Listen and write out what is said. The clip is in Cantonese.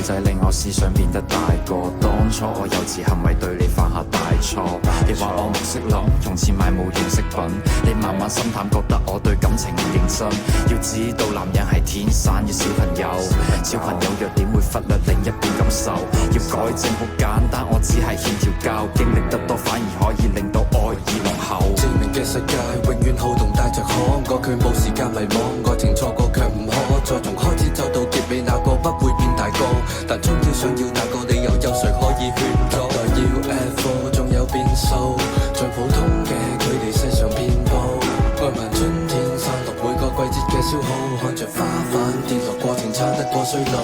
仔令我思想變得大個，當初我幼稚行為對你犯下大錯。你話我唔識諗，用錢買冇用飾品，你慢慢心淡，覺得我對感情唔認真。要知道男人係天生嘅小朋友，小朋友弱點會忽略另一邊感受。要改正好簡單，我只係欠條教，經歷得多反而可以令到愛意濃厚。證明嘅世界永遠好動帶着可愛，佢冇時間迷惘，愛情錯過卻唔可再從開始走到結尾，那個不會變大個，但終要想要那個理由，有誰可以勸阻？待要 F4 仲有變數，最普通嘅距離世上遍佈，愛漫春天散落每個季節嘅消耗，看着花瓣跌落過程撐得過衰老。